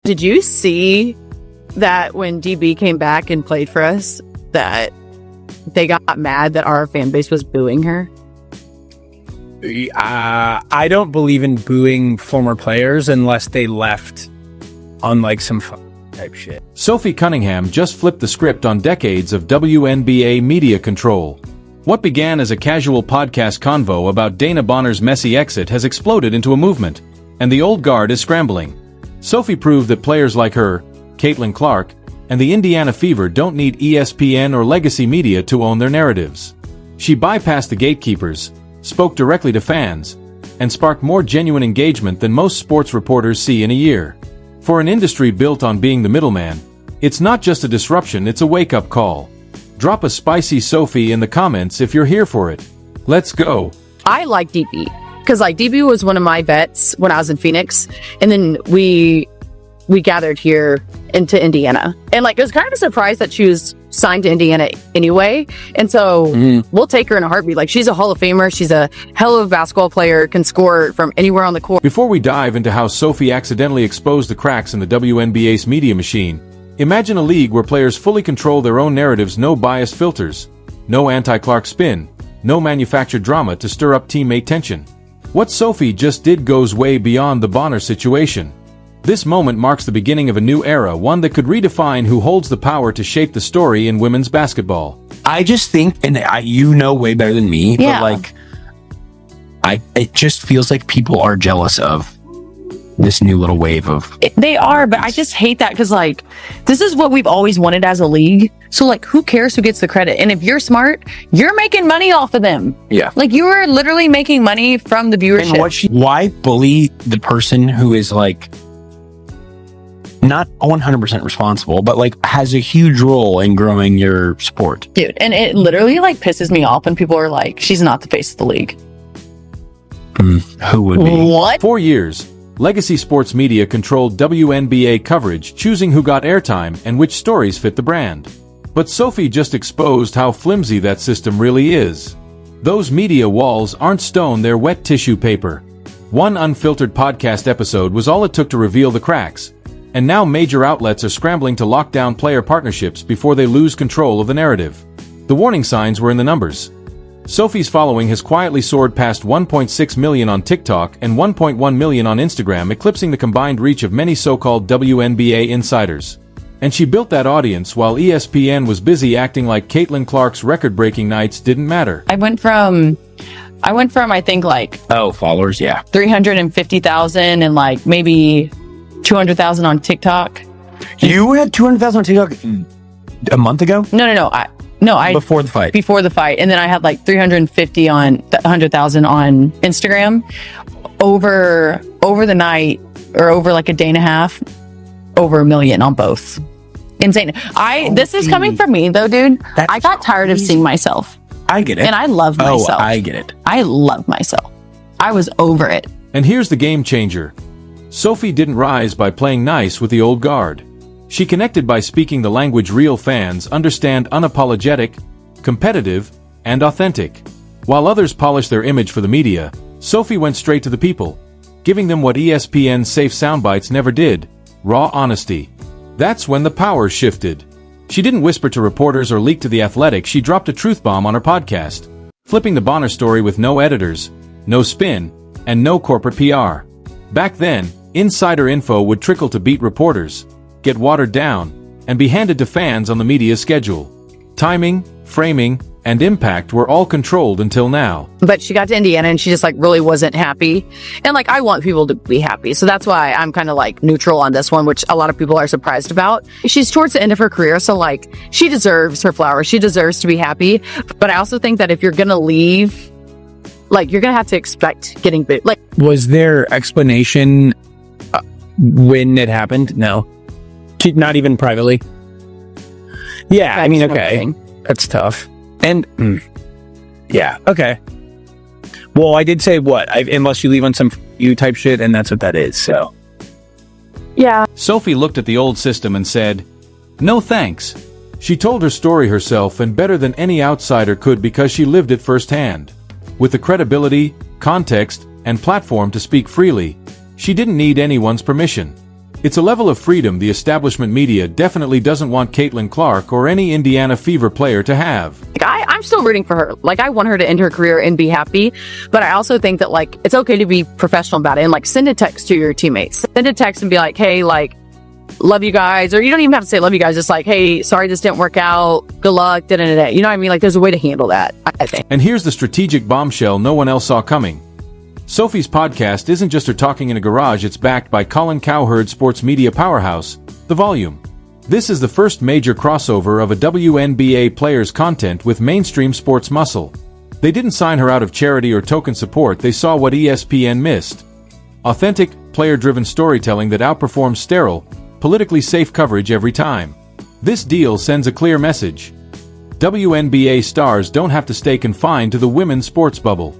Did you see that when DB came back and played for us, that they got mad that our fan base was booing her? I don't believe in booing former players unless they left on like some fun type shit. Sophie Cunningham just flipped the script on decades of WNBA media control. What began as a casual podcast convo about Dana Bonner's messy exit has exploded into a movement, and the old guard is scrambling. Sophie proved that players like her, Caitlin Clark, and the Indiana Fever don't need ESPN or legacy media to own their narratives. She bypassed the gatekeepers, spoke directly to fans, and sparked more genuine engagement than most sports reporters see in a year. For an industry built on being the middleman, it's not just a disruption, it's a wake-up call. Drop a spicy Sophie in the comments if you're here for it. Let's go. I like DB because like DB was one of my vets when I was in Phoenix, and then we gathered here into Indiana, and like it was kind of a surprise that she was signed to Indiana anyway, and so we'll take her in a heartbeat. Like she's a Hall of Famer, she's a hell of a basketball player, can score from anywhere on the court. Before we dive into how Sophie accidentally exposed the cracks in the WNBA's media machine, imagine a league where players fully control their own narratives, no biased filters, no anti-Clark spin, no manufactured drama to stir up teammate tension. What Sophie just did goes way beyond the Bonner situation. This moment marks the beginning of a new era, one that could redefine who holds the power to shape the story in women's basketball. I just think, and you know way better than me, Yeah. but like, it just feels like people are jealous of this new little wave of. They are, but I just hate that because like this is what we've always wanted as a league. So like who cares who gets the credit? And if you're smart, you're making money off of them. Yeah. Like you are literally making money from the viewership. And why bully the person who is like not 100% responsible, but like has a huge role in growing your sport? Dude, and it literally like pisses me off when people are like, she's not the face of the league. Who would be? What? For years, legacy sports media controlled WNBA coverage, choosing who got airtime and which stories fit the brand. But Sophie just exposed how flimsy that system really is. Those media walls aren't stone, they're wet tissue paper. One unfiltered podcast episode was all it took to reveal the cracks, and now major outlets are scrambling to lock down player partnerships before they lose control of the narrative. The warning signs were in the numbers. Sophie's following has quietly soared past 1.6 million on TikTok and 1.1 million on Instagram, eclipsing the combined reach of many so-called WNBA insiders. And she built that audience while ESPN was busy acting like Caitlin Clark's record-breaking nights didn't matter. I went from I think like Followers, yeah. 350,000 and like maybe 200,000 on TikTok. You had 200,000 on TikTok a month ago? No, Before the fight. Before the fight, and then I had like 350 on 100,000 on Instagram. Over the night, or over like a day and a half, over 1 million on both. Insane. This is coming from me though, dude. I got tired of seeing myself. I get it. And I love myself. I get it. I love myself. I was over it. And here's the game changer. Sophie didn't rise by playing nice with the old guard. She connected by speaking the language real fans understand: unapologetic, competitive, and authentic. While others polished their image for the media, Sophie went straight to the people, giving them what ESPN's safe soundbites never did: raw honesty. That's when the power shifted. She didn't whisper to reporters or leak to The Athletic, she dropped a truth bomb on her podcast, flipping the Bonner story with no editors, no spin, and no corporate PR. Back then, insider info would trickle to beat reporters, get watered down, and be handed to fans on the media's schedule. Timing, framing, and impact were all controlled until now. But she got to Indiana and she just like really wasn't happy. And like, I want people to be happy. So that's why I'm kind of like neutral on this one, which a lot of people are surprised about. She's towards the end of her career. So like, she deserves her flowers. She deserves to be happy. But I also think that if you're going to leave, like, you're going to have to expect getting booed. Like, Was there explanation when it happened? No. Not even privately? Yeah, I mean, okay. That's tough. And, yeah, okay. Well, I did say unless you leave on some you type shit, and that's what that is, so. yeah. Sophie looked at the old system and said, "No thanks." She told her story herself, and better than any outsider could, because she lived it firsthand. With the credibility, context, and platform to speak freely, she didn't need anyone's permission. It's a level of freedom the establishment media definitely doesn't want Caitlin Clark or any Indiana Fever player to have. I'm still rooting for her. Like, I want her to end her career and be happy, but I also think that, like, it's okay to be professional about it and, like, send a text to your teammates. Send a text and be like, hey, like, love you guys. Or you don't even have to say love you guys. Just like, hey, sorry this didn't work out. Good luck. Da-da-da-da. You know what I mean? Like, there's a way to handle that, I think. And here's the strategic bombshell no one else saw coming. Sophie's podcast isn't just her talking in a garage, it's backed by Colin Cowherd sports media powerhouse, The Volume. This is the first major crossover of a WNBA player's content with mainstream sports muscle. They didn't sign her out of charity or token support, they saw what ESPN missed. Authentic, player-driven storytelling that outperforms sterile, politically safe coverage every time. This deal sends a clear message. WNBA stars don't have to stay confined to the women's sports bubble.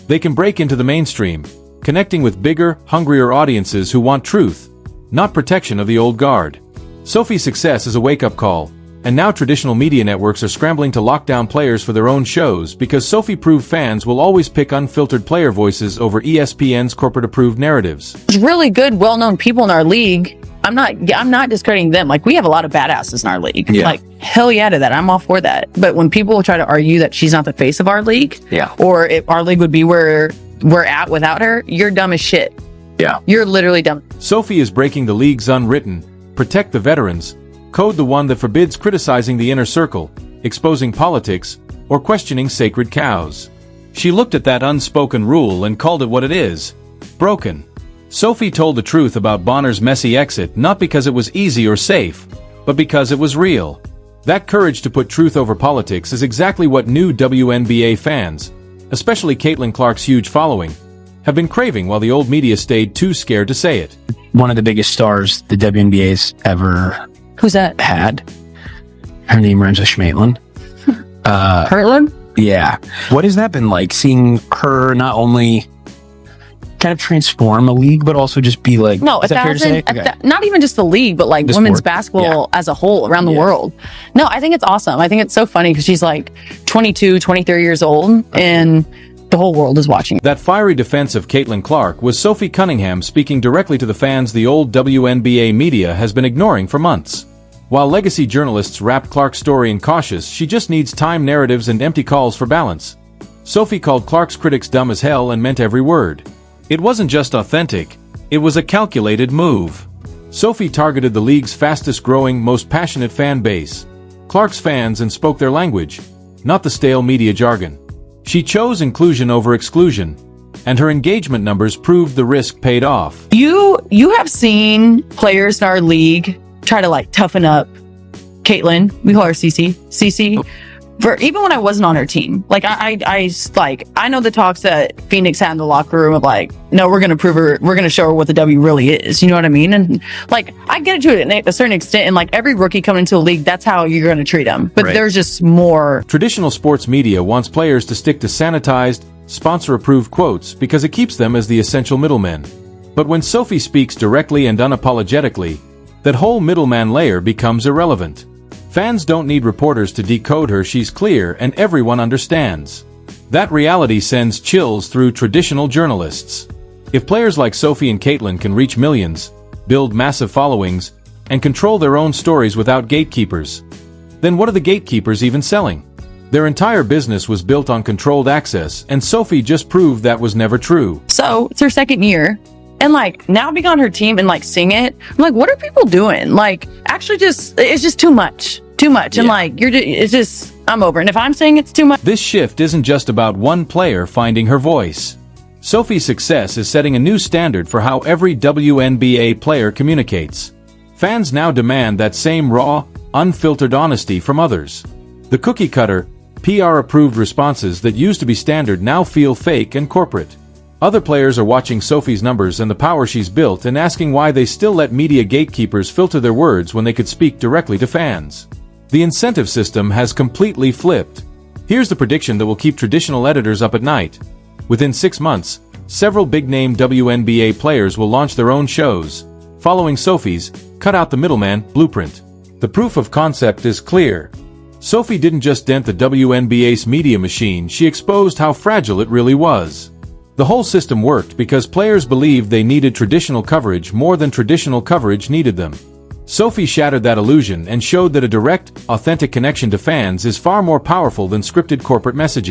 They can break into the mainstream, connecting with bigger, hungrier audiences who want truth, not protection of the old guard. Sophie's success is a wake-up call, and now traditional media networks are scrambling to lock down players for their own shows because Sophie proved fans will always pick unfiltered player voices over ESPN's corporate-approved narratives. There's really good, well-known people in our league. I'm not discrediting them. Like, we have a lot of badasses in our league. Yeah. Like, hell yeah to that. I'm all for that. But when people try to argue that she's not the face of our league, Yeah. or if our league would be where we're at without her, you're dumb as shit. Yeah. You're literally dumb. Sophie is breaking the league's unwritten, protect the veterans, code, the one that forbids criticizing the inner circle, exposing politics, or questioning sacred cows. She looked at that unspoken rule and called it what it is: broken. Sophie told the truth about Bonner's messy exit not because it was easy or safe, but because it was real. That courage to put truth over politics is exactly what new WNBA fans, especially Caitlin Clark's huge following, have been craving while the old media stayed too scared to say it. One of the biggest stars the WNBA's ever Who's that? had. Her name rhymes with Schmaitland. Hurtland? Yeah. What has that been like, seeing her not only kind of transform a league, but also just be like, No, is that fair to say? Okay. not even just the league, but like The women's sport. basketball as a whole around the Yeah. world. No, I think it's awesome. I think it's so funny because she's like 22, 23 years old and the whole world is watching. That fiery defense of Caitlin Clark was Sophie Cunningham speaking directly to the fans the old WNBA media has been ignoring for months. While legacy journalists wrapped Clark's story in cautious, she just needs time, narratives, and empty calls for balance. Sophie called Clark's critics dumb as hell and meant every word. It wasn't just authentic, it was a calculated move. Sophie targeted the league's fastest-growing, most passionate fan base, Clark's fans, and spoke their language, not the stale media jargon. She chose inclusion over exclusion, and her engagement numbers proved the risk paid off. You have seen players in our league try to like toughen up Caitlin. We call her CC. For even when I wasn't on her team, like I know the talks that Phoenix had in the locker room of like, no, we're gonna prove her, we're gonna show her what the W really is. You know what I mean? And like, I get it to a certain extent. And like every rookie coming into the league, that's how you're gonna treat them. But Right. there's just more. Traditional sports media wants players to stick to sanitized, sponsor-approved quotes because it keeps them as the essential middlemen. But when Sophie speaks directly and unapologetically, that whole middleman layer becomes irrelevant. Fans don't need reporters to decode her, she's clear and everyone understands. That reality sends chills through traditional journalists. If players like Sophie and Caitlin can reach millions, build massive followings, and control their own stories without gatekeepers, then what are the gatekeepers even selling? Their entire business was built on controlled access, and Sophie just proved that was never true. So it's her second year. And like now being on her team and like seeing it, I'm like, what are people doing? Like actually it's just too much. And Yeah. like, it's just, I'm over. And if I'm saying it's too much, This shift isn't just about one player finding her voice. Sophie's success is setting a new standard for how every WNBA player communicates. Fans now demand that same raw, unfiltered honesty from others. The cookie-cutter, PR-approved responses that used to be standard now feel fake and corporate. Other players are watching Sophie's numbers and the power she's built and asking why they still let media gatekeepers filter their words when they could speak directly to fans. The incentive system has completely flipped. Here's the prediction that will keep traditional editors up at night. Within 6 months, several big-name WNBA players will launch their own shows, following Sophie's cut out the middleman blueprint. The proof of concept is clear. Sophie didn't just dent the WNBA's media machine, she exposed how fragile it really was. The whole system worked because players believed they needed traditional coverage more than traditional coverage needed them. Sophie shattered that illusion and showed that a direct, authentic connection to fans is far more powerful than scripted corporate messaging.